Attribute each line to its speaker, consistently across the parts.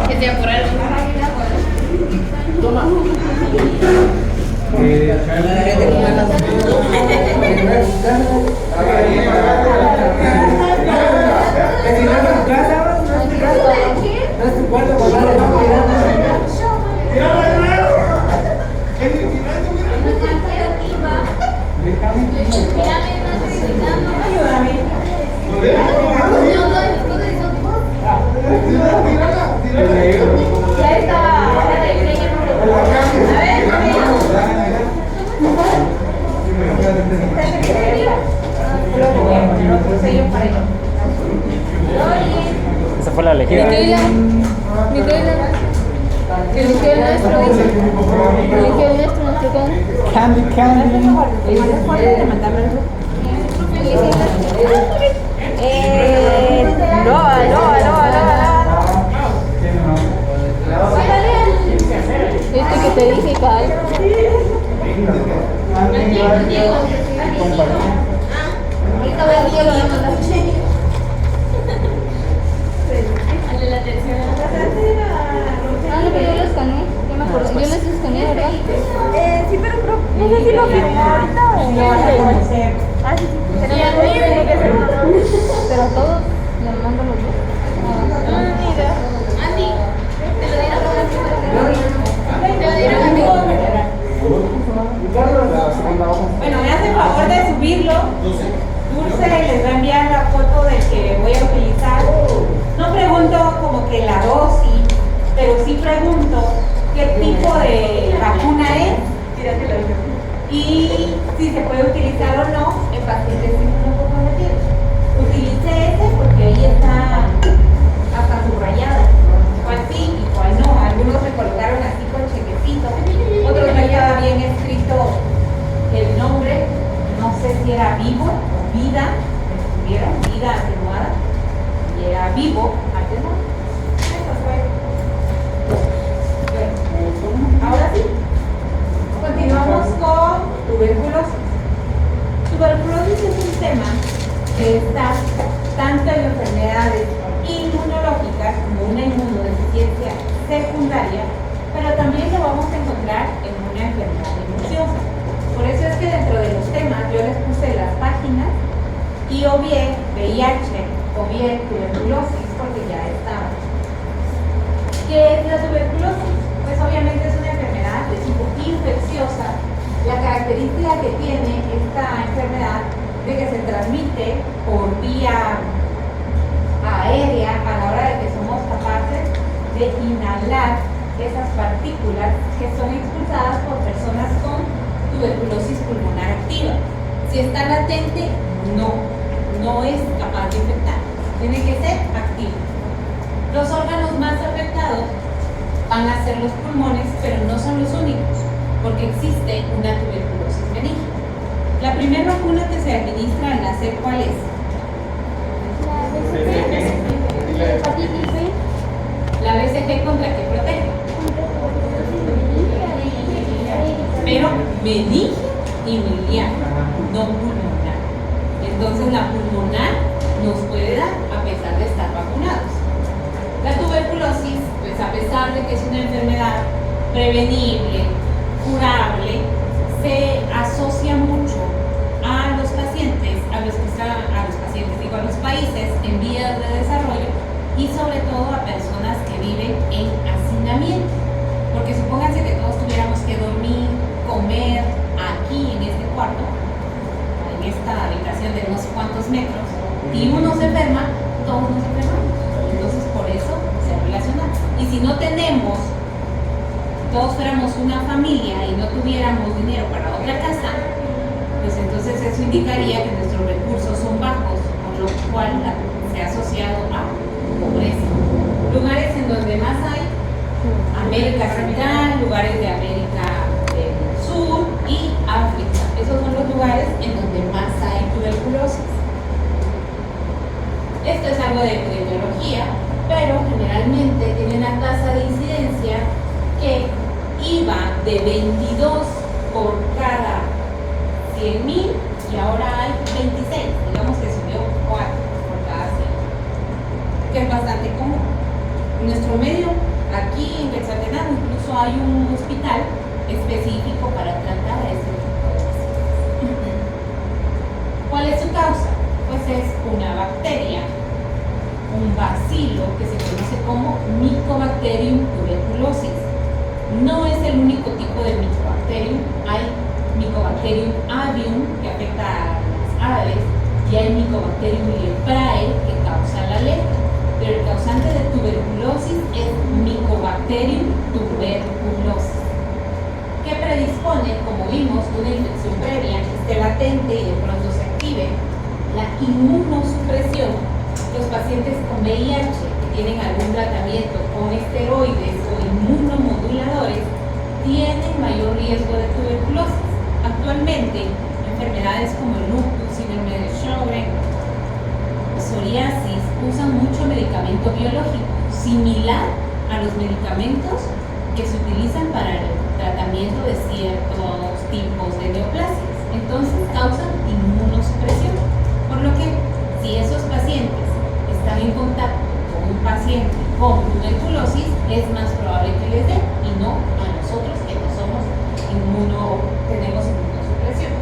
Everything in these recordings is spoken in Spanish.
Speaker 1: Que se apuraron.
Speaker 2: Toma.
Speaker 3: Esa fue la elegida.
Speaker 1: Micaela. Eligió el nuestro, dice. Eligió el nuestro con.
Speaker 3: Candy, candy.
Speaker 1: Este que te dije, Cal. Ahorita voy a Diego a mandar. Hazle la tercera. Ah, no, pero yo lo escaneé. Yo me acuerdo. Yo los escaneé, ¿verdad?
Speaker 4: Sí, pero no sé si lo firmó ahorita o no. Ah, sí, sí. Tiene que ser uno.
Speaker 1: Pero a todos le mando los dos.
Speaker 4: Mira.
Speaker 1: Andy, te lo dieron a mí. Te lo dieron a mí.
Speaker 5: Bueno, me hace el favor de subirlo. Dulce les va a enviar la foto del que voy a utilizar. No pregunto como que la dosis, pero sí pregunto qué tipo de vacuna es y si se puede utilizar o no en pacientes inmunocomprometidos. Utilicé ese porque ahí está hasta subrayada. Cuál sí y cuál no. Algunos me colocaron así con chequecito, otros no estaba bien escrito el nombre. No sé si era vivo o vida, ¿vieron? Vida atenuada. Y era vivo atenuado. Eso fue. Bueno, ahora sí. Continuamos con tuberculosis. Tuberculosis es un tema que está tanto en enfermedades inmunológicas como una inmunodeficiencia secundaria, pero también lo vamos a encontrar en una enfermedad infecciosa. Por eso es que dentro de los temas yo les puse las páginas y o bien VIH o bien tuberculosis porque ya estaba. ¿Qué es la tuberculosis? Pues obviamente es una enfermedad de tipo infecciosa. La característica que tiene esta enfermedad de que se transmite por vía aérea a la hora de que somos capaces de inhalar esas partículas que son expulsadas por personas con tuberculosis pulmonar activa. Si está latente, no es capaz de infectar. Tiene que ser activo. Los órganos más afectados van a ser los pulmones, pero no son los únicos, porque existe una tuberculosis benigna. La primera vacuna que se administra al nacer, ¿cuál es? La BCG, ¿contra qué protege? Pero meningia y miliar, no pulmonar. Entonces la pulmonar nos puede dar a pesar de estar vacunados. La tuberculosis, pues a pesar de que es una enfermedad prevenible, curable, se asocia mucho a los pacientes, a los países en vías de desarrollo y sobre todo a personas que viven en hacinamiento. Porque supónganse que todos tuviéramos que dormir, comer aquí en este cuarto, en esta habitación de no sé cuántos metros, y uno se enferma, todos nos enfermamos. Entonces por eso se relaciona. Y si no tenemos, todos fuéramos una familia y no tuviéramos dinero para otra casa, pues entonces eso indicaría que nuestros recursos son bajos, con lo cual se ha asociado a pobreza. Lugares en donde más hay: América Central, lugares de América del Sur y África. Esos son los lugares en donde más hay tuberculosis. Esto es algo de epidemiología, pero generalmente tiene una tasa de incidencia que iba de 22 por cada 100.000 y ahora hay 26. Digamos que subió 4 por cada 100, que es bastante común. En nuestro medio, aquí en Quetzaltenango, incluso hay un hospital específico para tratar a este tipo de pacientes. ¿Cuál es su causa? Pues es una bacteria, un bacilo que se conoce como Mycobacterium tuberculosis. No es el único tipo de Mycobacterium, hay Mycobacterium avium que afecta a las aves y hay Mycobacterium leprae que causa la lepra. Pero el causante de tuberculosis es Mycobacterium tuberculosis, que predispone, como vimos, una infección previa que esté latente y de pronto se active. La inmunosupresión, los pacientes con VIH que tienen algún tratamiento con esteroides o inmunomoduladores tienen mayor riesgo de tuberculosis. Actualmente, enfermedades como el lupus, síndrome de Sjögren, psoriasis usan mucho medicamento biológico, similar a los medicamentos que se utilizan para el tratamiento de ciertos tipos de neoplasias. Entonces causan inmunosupresión, por lo que si esos pacientes están en contacto con un paciente con tuberculosis, es más probable que les dé y no a nosotros que no somos tenemos inmunosupresión.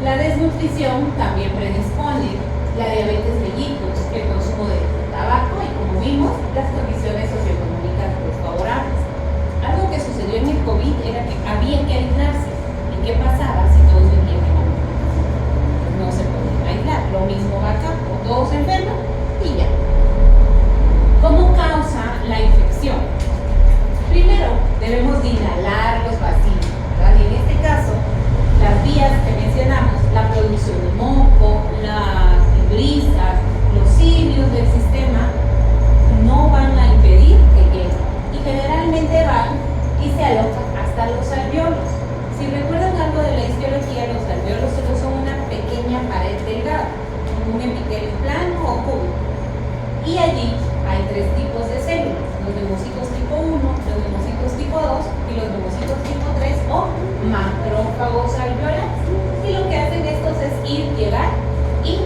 Speaker 5: La desnutrición también predispone, la diabetes mellitus, el consumo de tabaco y, como vimos, las condiciones socioeconómicas desfavorables. Algo que sucedió en el COVID era que había que aislarse. ¿Y qué pasaba si todos venían en la misma? No se podía aislar. Lo mismo va acá, o todos enferman y ya. ¿Cómo causa la infección? Primero, debemos de inhalar los bacilos, ¿verdad? Y en este caso, las vías que mencionamos, la producción de moco, las brisas, los cilios del sistema, no van a impedir que lleguen. Y generalmente van y se alojan hasta los alveolos. Si recuerdan algo de la histología, los alveolos solo son una pequeña pared delgada, como un epitelio plano o cubo. Y allí hay tres tipos de células, los leucocitos tipo 1, los leucocitos tipo 2 y los leucocitos tipo 3 o macrófagos alveolares. Y lo que hacen estos es llegar y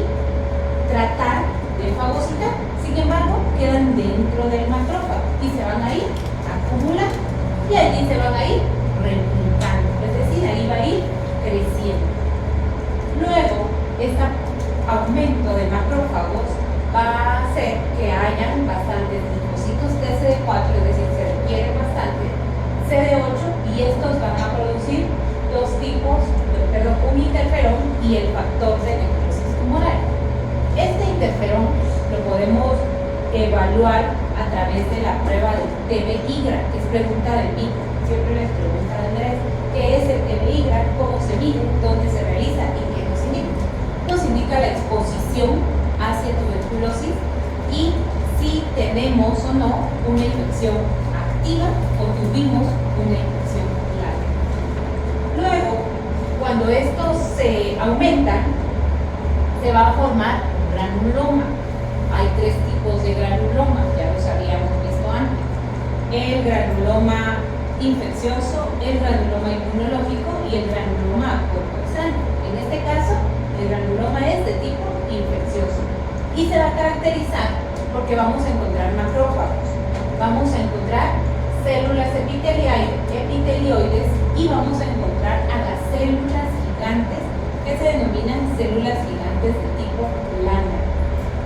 Speaker 5: tratar de fagocitar. Sin embargo, quedan dentro del macrófago y se van a ir acumulando. Y allí se van a ir replicando, es decir, ahí va a ir creciendo. Luego, este aumento de macrófagos va a hacer que hayan bastantes linfocitos CD4, es decir, se requiere bastante CD8 y estos van a producir un interferón y el factor de necrosis tumoral. Este interferón lo podemos evaluar a través de la prueba del TB-IGRA, que es pregunta del pico. Siempre les pregunta a Andrés, ¿qué es el TB-IGRA? ¿Cómo se mide? ¿Dónde se realiza? ¿Y qué nos indica? Nos indica la exposición hacia tuberculosis y si tenemos o no una infección activa o tuvimos una infección larga. Luego, cuando estos se aumentan, se va a formar un granuloma. Hay tres tipos de granuloma, ya los habíamos visto antes. El granuloma infeccioso, el granuloma inmunológico y el granuloma corporal. En este caso, el granuloma es de tipo infeccioso y se va a caracterizar porque vamos a encontrar macrófagos, vamos a encontrar células epitelioides y vamos a encontrar a las células gigantes que se denominan células gigantes de tipo Langerhans.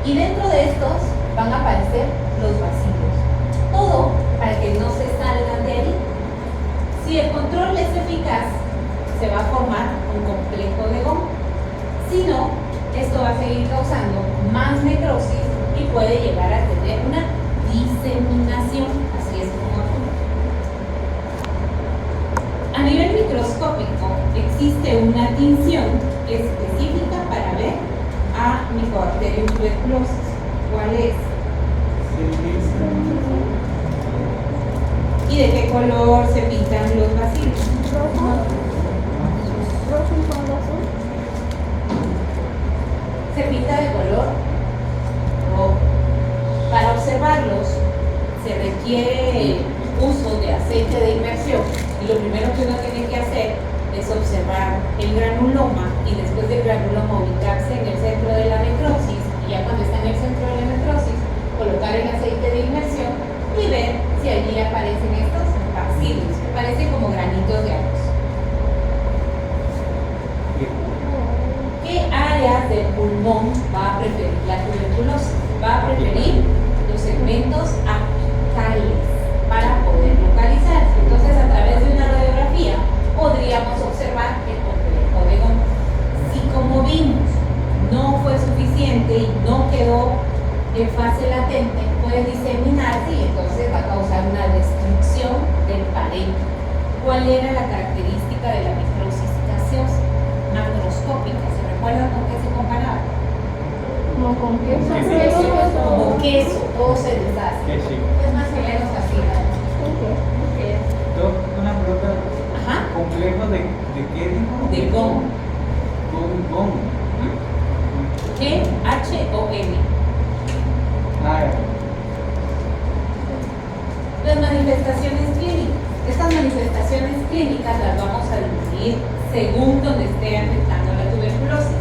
Speaker 5: Y dentro de estos van a aparecer los bacilos. Todo para que no se salgan de ahí. Si el control es eficaz, se va a formar un complejo de Gom. Si no, esto va a seguir causando más necrosis y puede llegar a tener una diseminación. Así es como actúa. A nivel microscópico, existe una tinción específica para ver a Mycobacterium tuberculosis. ¿Cuál es? ¿Y de qué color se pintan los bacilos? Se pinta de color rojo. Para observarlos se requiere uso de aceite de inmersión y lo primero que uno tiene que hacer es observar el granuloma y después del granuloma ubicarse en el centro de la necrosis y ya cuando está en el centro de la necrosis colocar el aceite de inmersión preferir la tuberculosis, va a preferir los segmentos apicales para poder localizarse. Entonces, a través de una radiografía podríamos observar el complejo de Gom. Si como vimos no fue suficiente y no quedó en fase latente, puede diseminarse y entonces va a causar una destrucción del parénquima. ¿Cuál era la característica de la necrosis gaseosa? Macroscópica. ¿Se recuerdan con qué se comparaba?
Speaker 1: ¿Como con queso?
Speaker 5: Como queso, todo se deshace.
Speaker 3: Que sí.
Speaker 5: Es más o menos así, ¿no?
Speaker 3: Doc, una pregunta.
Speaker 5: Ajá.
Speaker 3: ¿Complejo de qué dijo?
Speaker 5: De Gom.
Speaker 3: Gom.
Speaker 5: G-H-O-M.
Speaker 3: Ah, ya.
Speaker 5: Las manifestaciones clínicas. Estas manifestaciones clínicas las vamos a dividir según donde esté afectando la tuberculosis.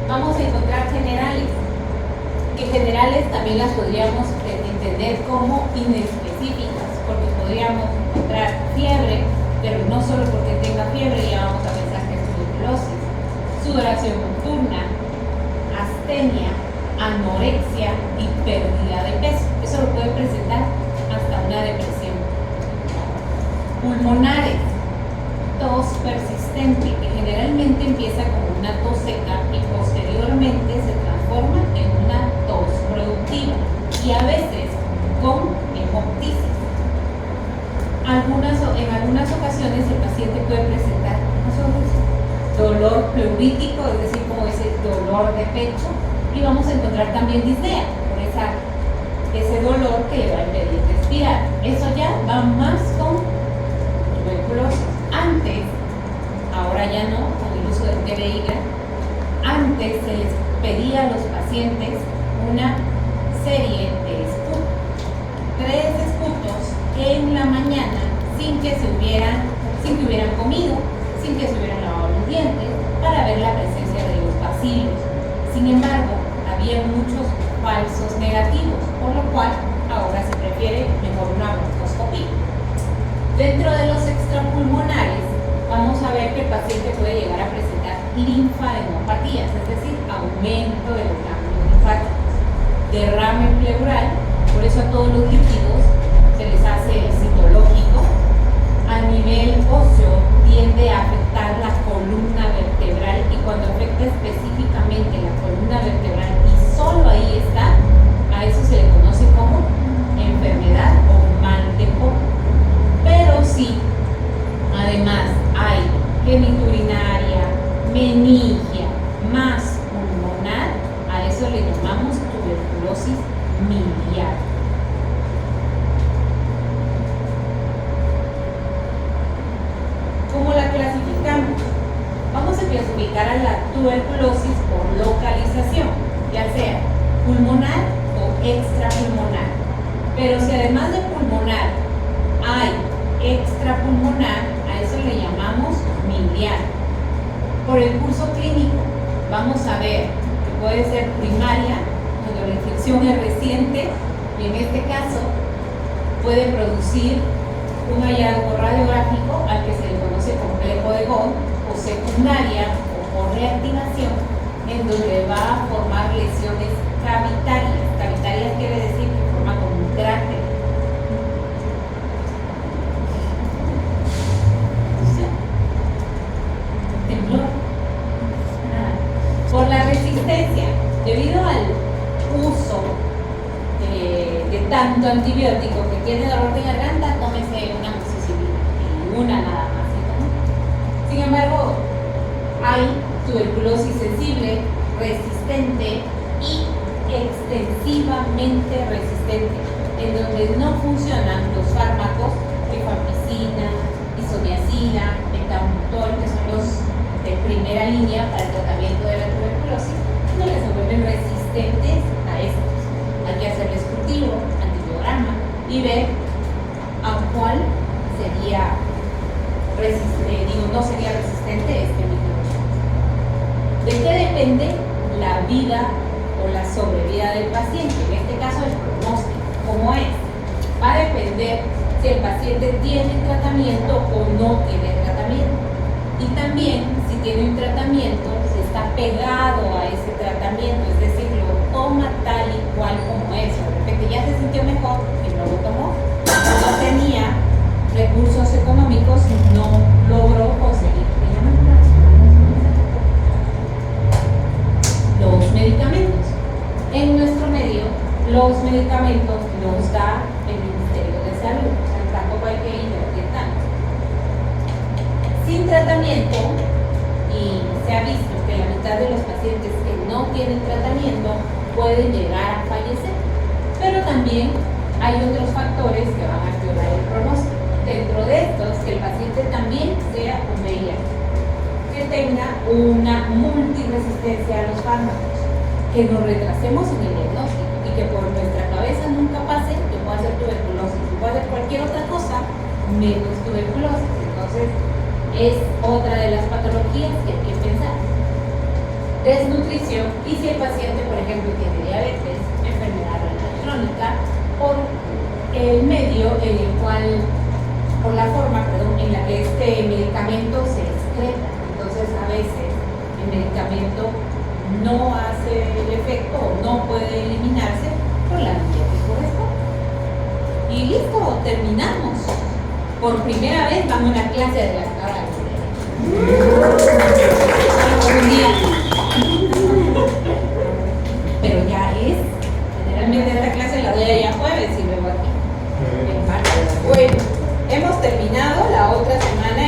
Speaker 5: Vamos a encontrar generales, que generales también las podríamos entender como inespecíficas, porque podríamos encontrar fiebre, pero no solo porque tenga fiebre ya vamos a pensar que es tuberculosis, sudoración nocturna, astenia, anorexia y pérdida de peso. Eso lo puede presentar hasta una depresión. Pulmonares, tos persistente, que generalmente empieza como una tos seca y posteriormente se transforma en una tos productiva y a veces con hemoptisis. En algunas ocasiones el paciente puede presentar dolor pleurítico, es decir, como ese dolor de pecho, y vamos a encontrar también disnea, por ese dolor que le va a impedir respirar. Eso ya va más con tuberculosis. Antes, ahora ya no, con el uso del TBI, antes se les pedía a los pacientes una serie de esputos, 3 esputos en la mañana sin que hubieran comido, sin que se hubieran lavado los dientes, para ver la presencia de los bacilos. Sin embargo, había muchos falsos negativos, por lo cual ahora se prefiere mejor una broncoescopía. Dentro de los extrapulmonares, vamos a ver que el paciente puede llegar a presentar linfadenopatías, es decir, aumento de los ganglios linfáticos, derrame pleural, por eso a todos los líquidos se les hace el citológico. A nivel óseo tiende a afectar la columna vertebral y cuando afecta específicamente la columna vertebral y solo ahí está, a eso se le conoce como enfermedad o mal de Pope. Pero si además hay genitourinaria, meningia, más pulmonar, a eso le llamamos tuberculosis miliar. ¿Cómo la clasificamos? Vamos a clasificar a la tuberculosis por localización, ya sea pulmonar o extrapulmonar. Pero si además de pulmonar hay extrapulmonar, a eso le llamamos miliar. Por el curso clínico vamos a ver que puede ser primaria, cuando la infección es reciente, y en este caso puede producir un hallazgo radiográfico al que se le conoce complejo de Gom, o secundaria o por reactivación, en donde va a formar lesiones cavitarias. Cavitarias quiere decir que forma como un cráter. Temblor. Por la resistencia, debido al uso de tanto antibiótico que tiene dolor de garganta, tómese una amoxicilina y una nada más, ¿no? Sin embargo, hay tuberculosis sensible, resistente y extensivamente resistente, en donde no funcionan los fármacos rifampicina, isoniazida, metamutol, que son los de primera línea para el tratamiento de la tuberculosis, no les vuelven resistentes a estos. Hay que hacerles cultivo, antibiograma y ver a cuál sería resistente, no sería resistente este microorganismo. ¿De qué depende la vida o la sobrevida del paciente? En este caso el pronóstico, ¿cómo es? Va a depender si el paciente tiene tratamiento o no tiene tratamiento. Y también si tiene un tratamiento, si está pegado a ese tratamiento, es decir, lo toma tal y cual como es. De repente ya se sintió mejor y no lo tomó. No tenía recursos económicos, no logró conseguir. Los medicamentos. En nuestro medio, los medicamentos los da el Ministerio de Salud. O sea, tampoco hay que invertir tanto. Sin tratamiento, y se ha visto que la mitad de los pacientes que no tienen tratamiento pueden llegar a fallecer. Pero también hay otros factores que van a empeorar el pronóstico. Dentro de estos, que el paciente también sea un VIH, que tenga una multiresistencia a los fármacos, que nos retrasemos en el diagnóstico y que por nuestra cabeza nunca pase que pueda ser tuberculosis, que pueda ser cualquier otra cosa menos tuberculosis. Entonces, es otra de las patologías que hay que pensar. Desnutrición, y si el paciente, por ejemplo, tiene diabetes, enfermedad renal crónica, por el medio en el cual, por la forma, perdón, en la que este medicamento se excreta. Entonces, a veces el medicamento no hace el efecto o no puede eliminarse por la vía que corresponde. Y listo, terminamos. Por primera vez vamos a una clase de las cabras. Un día. Pero ya es. Generalmente esta clase la doy allá jueves y luego aquí. En martes. Bueno, hemos terminado. La otra semana